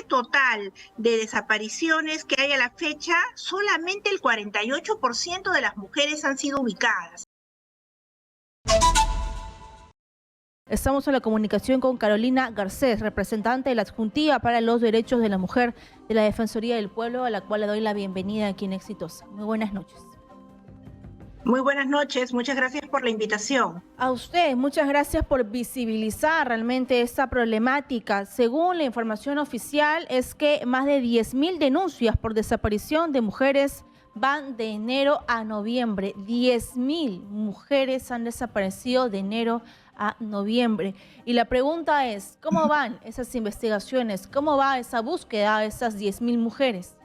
total de desapariciones que hay a la fecha, solamente el 48% de las mujeres han sido ubicadas. Estamos en la comunicación con Carolina Garcés, representante de la Adjuntiva para los Derechos de la Mujer de la Defensoría del Pueblo, a la cual le doy la bienvenida aquí en Exitosa. Muy buenas noches. Muy buenas noches, muchas gracias por la invitación. A usted, muchas gracias por visibilizar realmente esta problemática. Según la información oficial, es que más de 10.000 denuncias por desaparición de mujeres van de enero a noviembre. 10.000 mujeres han desaparecido de enero a noviembre. Y la pregunta es, ¿cómo van esas investigaciones? ¿Cómo va esa búsqueda de esas 10.000 mujeres?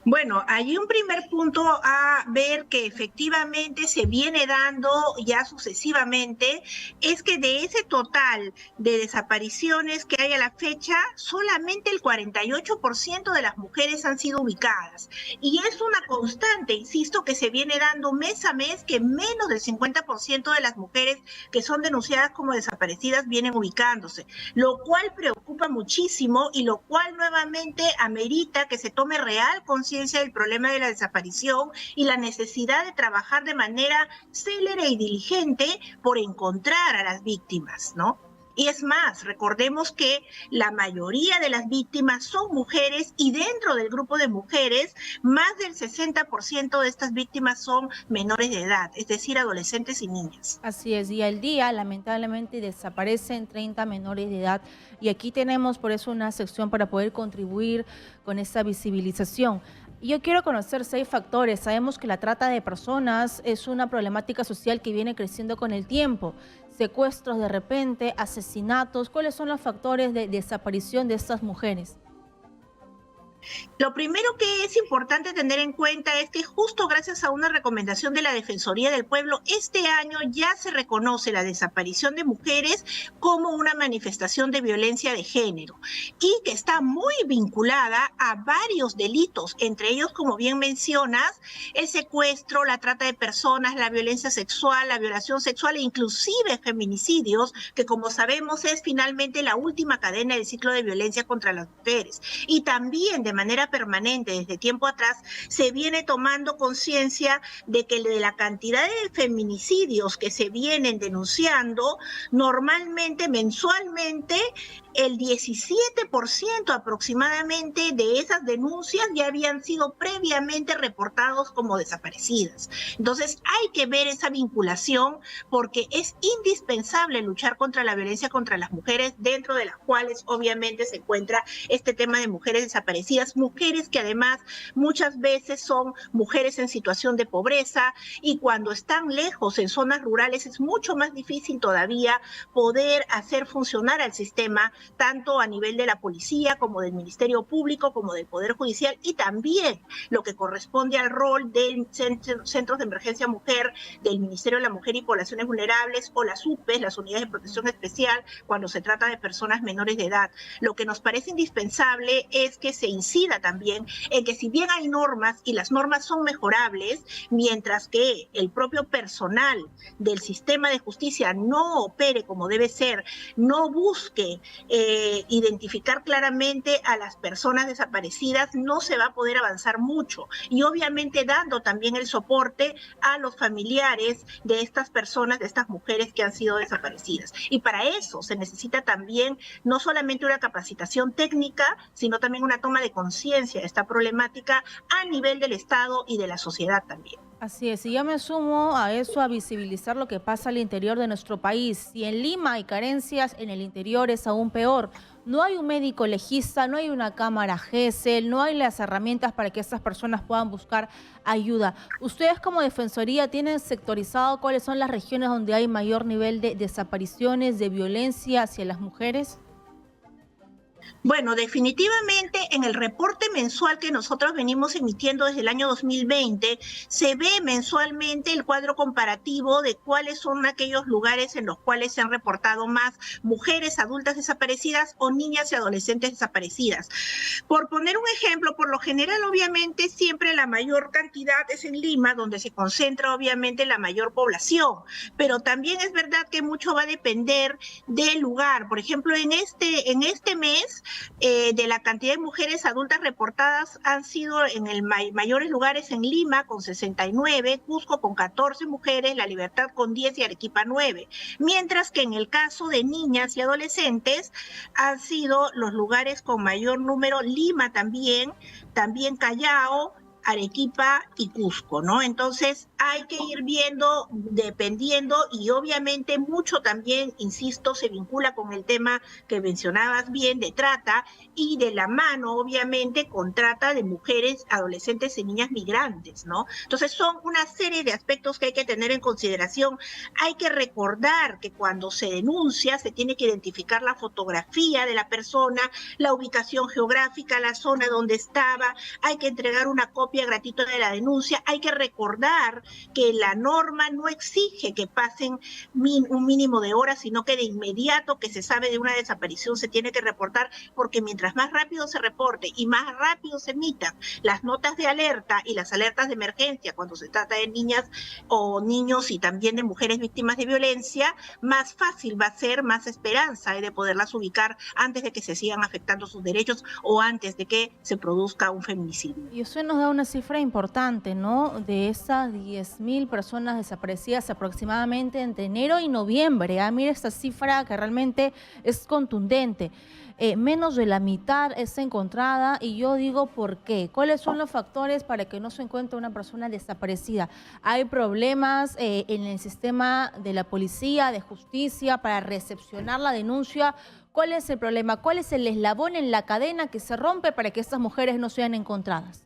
Bueno, hay un primer punto a ver que efectivamente se viene dando ya sucesivamente, es que de ese total de desapariciones que hay a la fecha, solamente el 48% de las mujeres han sido ubicadas. Y es una constante, insisto, que se viene dando mes a mes, que menos del 50% de las mujeres que son denunciadas como desaparecidas vienen ubicándose, lo cual preocupa muchísimo y lo cual nuevamente amerita que se tome real conciencia del problema de la desaparición y la necesidad de trabajar de manera célere y diligente por encontrar a las víctimas, ¿no? Y es más, recordemos que la mayoría de las víctimas son mujeres y dentro del grupo de mujeres, más del 60% de estas víctimas son menores de edad, es decir, adolescentes y niñas. Así es, y al día lamentablemente desaparecen 30 menores de edad y aquí tenemos por eso una sección para poder contribuir con esa visibilización. Yo quiero conocer 6 factores. Sabemos que la trata de personas es una problemática social que viene creciendo con el tiempo. Secuestros de repente, asesinatos. ¿Cuáles son los factores de desaparición de estas mujeres? Lo primero que es importante tener en cuenta es que justo gracias a una recomendación de la Defensoría del Pueblo, este año ya se reconoce la desaparición de mujeres como una manifestación de violencia de género y que está muy vinculada a varios delitos, entre ellos, como bien mencionas, el secuestro, la trata de personas, la violencia sexual, la violación sexual e inclusive feminicidios, que como sabemos es finalmente la última cadena del ciclo de violencia contra las mujeres. Y también de manera permanente, desde tiempo atrás, se viene tomando conciencia de que de la cantidad de feminicidios que se vienen denunciando, normalmente, mensualmente, el 17% aproximadamente de esas denuncias ya habían sido previamente reportados como desaparecidas. Entonces hay que ver esa vinculación porque es indispensable luchar contra la violencia contra las mujeres, dentro de las cuales obviamente se encuentra este tema de mujeres desaparecidas, mujeres que además muchas veces son mujeres en situación de pobreza y cuando están lejos en zonas rurales es mucho más difícil todavía poder hacer funcionar al sistema, tanto a nivel de la policía como del Ministerio Público, como del Poder Judicial y también lo que corresponde al rol del Centros de Emergencia Mujer, del Ministerio de la Mujer y Poblaciones Vulnerables o las UPEs, las Unidades de Protección Especial, cuando se trata de personas menores de edad. Lo que nos parece indispensable es que se incida también en que si bien hay normas y las normas son mejorables, mientras que el propio personal del sistema de justicia no opere como debe ser, no busque identificar claramente a las personas desaparecidas, no se va a poder avanzar mucho. Y obviamente dando también el soporte a los familiares de estas personas, de estas mujeres que han sido desaparecidas. Y para eso se necesita también no solamente una capacitación técnica, sino también una toma de conciencia de esta problemática a nivel del Estado y de la sociedad también. Así es, y yo me sumo a eso, a visibilizar lo que pasa al interior de nuestro país. Si en Lima hay carencias, en el interior es aún peor. No hay un médico legista, no hay una cámara GESEL, no hay las herramientas para que estas personas puedan buscar ayuda. ¿Ustedes como Defensoría tienen sectorizado cuáles son las regiones donde hay mayor nivel de desapariciones, de violencia hacia las mujeres? Bueno, definitivamente en el reporte mensual que nosotros venimos emitiendo desde el año 2020, se ve mensualmente el cuadro comparativo de cuáles son aquellos lugares en los cuales se han reportado más mujeres adultas desaparecidas o niñas y adolescentes desaparecidas. Por poner un ejemplo, por lo general, obviamente, siempre la mayor cantidad es en Lima, donde se concentra obviamente la mayor población, pero también es verdad que mucho va a depender del lugar. Por ejemplo, en este mes de la cantidad de mujeres adultas reportadas han sido en el mayores lugares en Lima con 69, Cusco con 14 mujeres, La Libertad con 10 y Arequipa 9. Mientras que en el caso de niñas y adolescentes han sido los lugares con mayor número Lima también Callao, Arequipa y Cusco, ¿no? Entonces hay que ir viendo, dependiendo, y obviamente mucho también, insisto, se vincula con el tema que mencionabas bien de trata y de la mano, obviamente, con trata de mujeres, adolescentes y niñas migrantes, ¿no? Entonces son una serie de aspectos que hay que tener en consideración. Hay que recordar que cuando se denuncia se tiene que identificar la fotografía de la persona, la ubicación geográfica, la zona donde estaba, hay que entregar una copia gratuita de la denuncia, hay que recordar que la norma no exige que pasen un mínimo de horas, sino que de inmediato que se sabe de una desaparición se tiene que reportar, porque mientras más rápido se reporte y más rápido se emitan las notas de alerta y las alertas de emergencia cuando se trata de niñas o niños y también de mujeres víctimas de violencia, más fácil va a ser, más esperanza hay de poderlas ubicar antes de que se sigan afectando sus derechos o antes de que se produzca un feminicidio. Y usted nos da una cifra importante, ¿no? De esas 10.000 personas desaparecidas aproximadamente entre enero y noviembre. Mira esta cifra que realmente es contundente. Menos de la mitad está encontrada, y yo digo ¿por qué? ¿Cuáles son los factores para que no se encuentre una persona desaparecida? ¿Hay problemas en el sistema de la policía, de justicia, para recepcionar la denuncia? ¿Cuál es el problema? ¿Cuál es el eslabón en la cadena que se rompe para que estas mujeres no sean encontradas?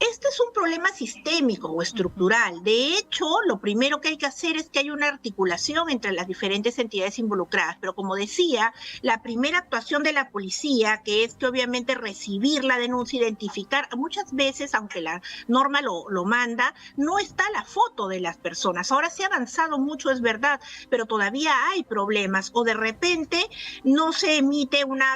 Este es un problema sistémico o estructural. De hecho, lo primero que hay que hacer es que haya una articulación entre las diferentes entidades involucradas. Pero como decía, la primera actuación de la policía, que es que obviamente recibir la denuncia, identificar, muchas veces, aunque la norma lo manda, no está la foto de las personas. Ahora se ha avanzado mucho, es verdad, pero todavía hay problemas. O de repente no se emite una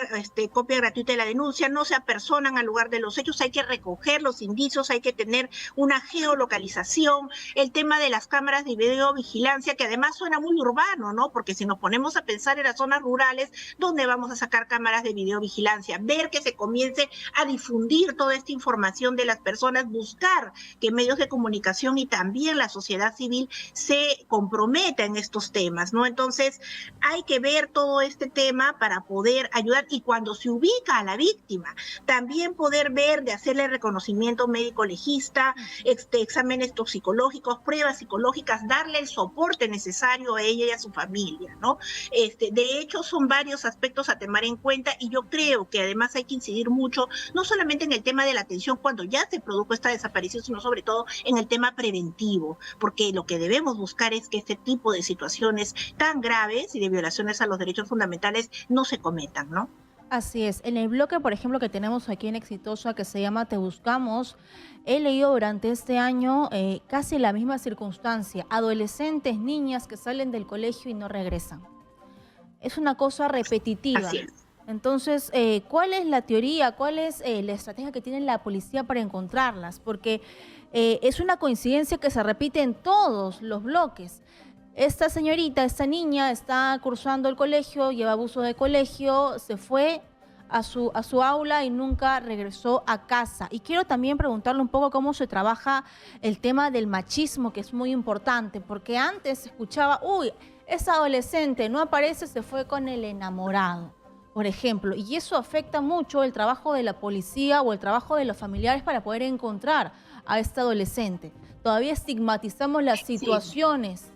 copia gratuita de la denuncia, no se apersonan al lugar de los hechos, hay que recoger los indicios, hay que tener una geolocalización, el tema de las cámaras de videovigilancia, que además suena muy urbano, ¿no? Porque si nos ponemos a pensar en las zonas rurales, ¿dónde vamos a sacar cámaras de videovigilancia? Ver que se comience a difundir toda esta información de las personas, buscar que medios de comunicación y también la sociedad civil se comprometa en estos temas, ¿no? Entonces, hay que ver todo este tema para poder ayudar, y cuando se ubica a la víctima, también poder ver de hacerle reconocimiento médico legista, exámenes toxicológicos, pruebas psicológicas, darle el soporte necesario a ella y a su familia, ¿no? De hecho, son varios aspectos a tomar en cuenta, y yo creo que además hay que incidir mucho, no solamente en el tema de la atención cuando ya se produjo esta desaparición, sino sobre todo en el tema preventivo, porque lo que debemos buscar es que este tipo de situaciones tan graves y de violaciones a los derechos fundamentales no se cometan, ¿no? Así es. En el bloque, por ejemplo, que tenemos aquí en Exitosa, que se llama Te Buscamos, he leído durante este año casi la misma circunstancia. Adolescentes, niñas que salen del colegio y no regresan. Es una cosa repetitiva. Así es. Entonces, ¿cuál es la teoría? ¿Cuál es la estrategia que tiene la policía para encontrarlas? Porque es una coincidencia que se repite en todos los bloques. Esta señorita, esta niña está cursando el colegio, lleva abuso de colegio, se fue a su aula y nunca regresó a casa. Y quiero también preguntarle un poco cómo se trabaja el tema del machismo, que es muy importante, porque antes se escuchaba, uy, esa adolescente no aparece, se fue con el enamorado, por ejemplo. Y eso afecta mucho el trabajo de la policía o el trabajo de los familiares para poder encontrar a esta adolescente. Todavía estigmatizamos las situaciones.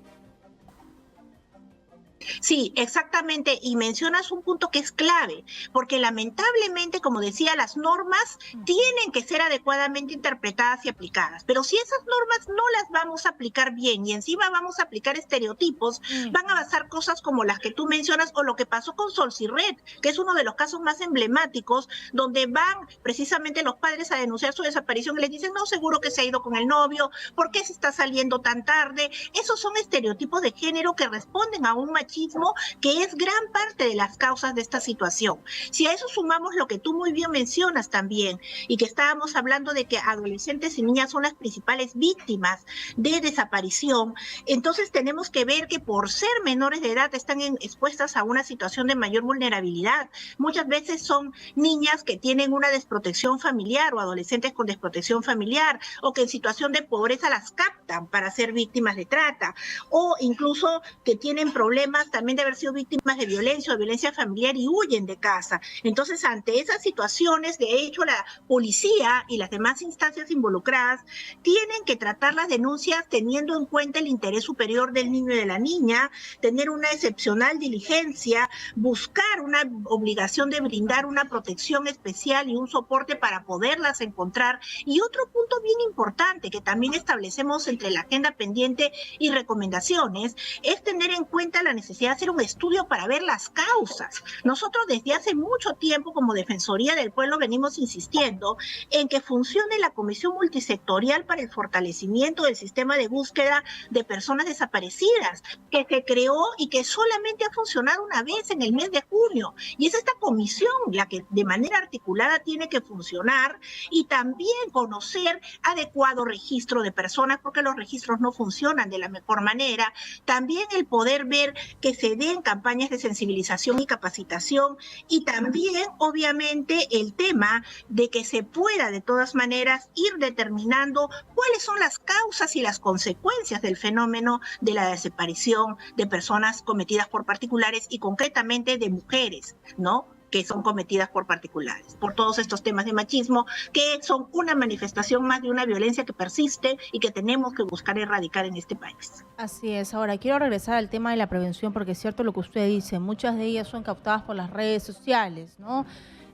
Sí, exactamente, y mencionas un punto que es clave, porque lamentablemente, como decía, las normas tienen que ser adecuadamente interpretadas y aplicadas, pero si esas normas no las vamos a aplicar bien y encima vamos a aplicar estereotipos, van a pasar cosas como las que tú mencionas o lo que pasó con Solcirret, que es uno de los casos más emblemáticos, donde van precisamente los padres a denunciar su desaparición y les dicen, no, seguro que se ha ido con el novio, ¿por qué se está saliendo tan tarde? Esos son estereotipos de género que responden a un machismo machismo, que es gran parte de las causas de esta situación. Si a eso sumamos lo que tú muy bien mencionas también, y que estábamos hablando de que adolescentes y niñas son las principales víctimas de desaparición, entonces tenemos que ver que por ser menores de edad están expuestas a una situación de mayor vulnerabilidad. Muchas veces son niñas que tienen una desprotección familiar o adolescentes con desprotección familiar, o que en situación de pobreza las captan para ser víctimas de trata, o incluso que tienen problemas también de haber sido víctimas de violencia o violencia familiar y huyen de casa. Entonces, ante esas situaciones, de hecho, la policía y las demás instancias involucradas tienen que tratar las denuncias teniendo en cuenta el interés superior del niño y de la niña, tener una excepcional diligencia, buscar una obligación de brindar una protección especial y un soporte para poderlas encontrar. Y otro punto bien importante que también establecemos entre la agenda pendiente y recomendaciones es tener en cuenta la necesidad de hacer un estudio para ver las causas. Nosotros desde hace mucho tiempo como Defensoría del Pueblo venimos insistiendo en que funcione la Comisión Multisectorial para el Fortalecimiento del Sistema de Búsqueda de Personas Desaparecidas, que se creó y que solamente ha funcionado una vez en el mes de junio. Y es esta comisión la que de manera articulada tiene que funcionar, y también conocer adecuado registro de personas, porque los registros no funcionan de la mejor manera. También el poder ver que se den campañas de sensibilización y capacitación, y también obviamente el tema de que se pueda de todas maneras ir determinando cuáles son las causas y las consecuencias del fenómeno de la desaparición de personas cometidas por particulares, y concretamente de mujeres, ¿no?, que son cometidas por particulares, por todos estos temas de machismo, que son una manifestación más de una violencia que persiste y que tenemos que buscar erradicar en este país. Así es. Ahora, quiero regresar al tema de la prevención, porque es cierto lo que usted dice, muchas de ellas son captadas por las redes sociales, ¿no?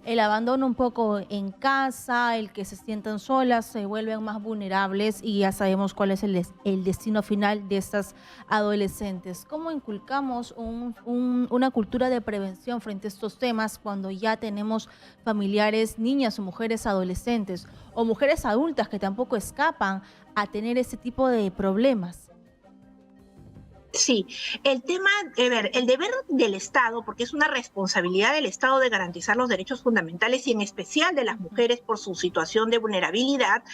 El abandono un poco en casa, el que se sientan solas, se vuelven más vulnerables, y ya sabemos cuál es el destino final de estas adolescentes. ¿Cómo inculcamos una cultura de prevención frente a estos temas cuando ya tenemos familiares, niñas o mujeres adolescentes o mujeres adultas que tampoco escapan a tener ese tipo de problemas? Sí, el tema, el deber del Estado, porque es una responsabilidad del Estado de garantizar los derechos fundamentales y en especial de las mujeres por su situación de vulnerabilidad,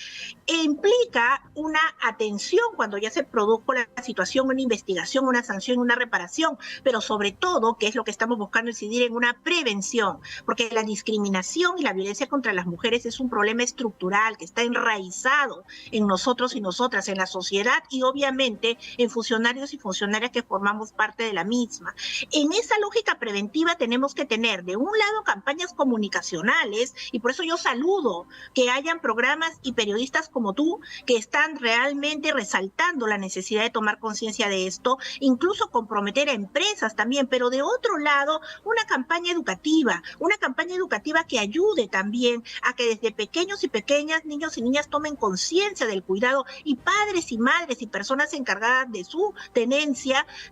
implica una atención cuando ya se produjo la situación, una investigación, una sanción, una reparación, pero sobre todo, que es lo que estamos buscando incidir, en una prevención, porque la discriminación y la violencia contra las mujeres es un problema estructural que está enraizado en nosotros y nosotras, en la sociedad y obviamente en funcionarios y funcionarias que formamos parte de la misma. En esa lógica preventiva tenemos que tener, de un lado, campañas comunicacionales, y por eso yo saludo que hayan programas y periodistas como tú que están realmente resaltando la necesidad de tomar conciencia de esto, incluso comprometer a empresas también, pero de otro lado, una campaña educativa que ayude también a que desde pequeños y pequeñas, niños y niñas tomen conciencia del cuidado, y padres y madres y personas encargadas de su tenencia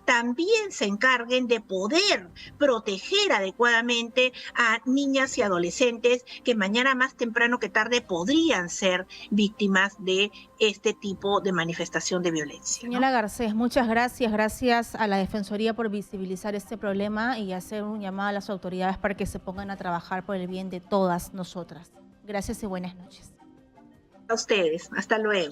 también se encarguen de poder proteger adecuadamente a niñas y adolescentes que mañana más temprano que tarde podrían ser víctimas de este tipo de manifestación de violencia, ¿no? Señora Garcés, muchas gracias. Gracias a la Defensoría por visibilizar este problema y hacer un llamado a las autoridades para que se pongan a trabajar por el bien de todas nosotras. Gracias y buenas noches. A ustedes, hasta luego.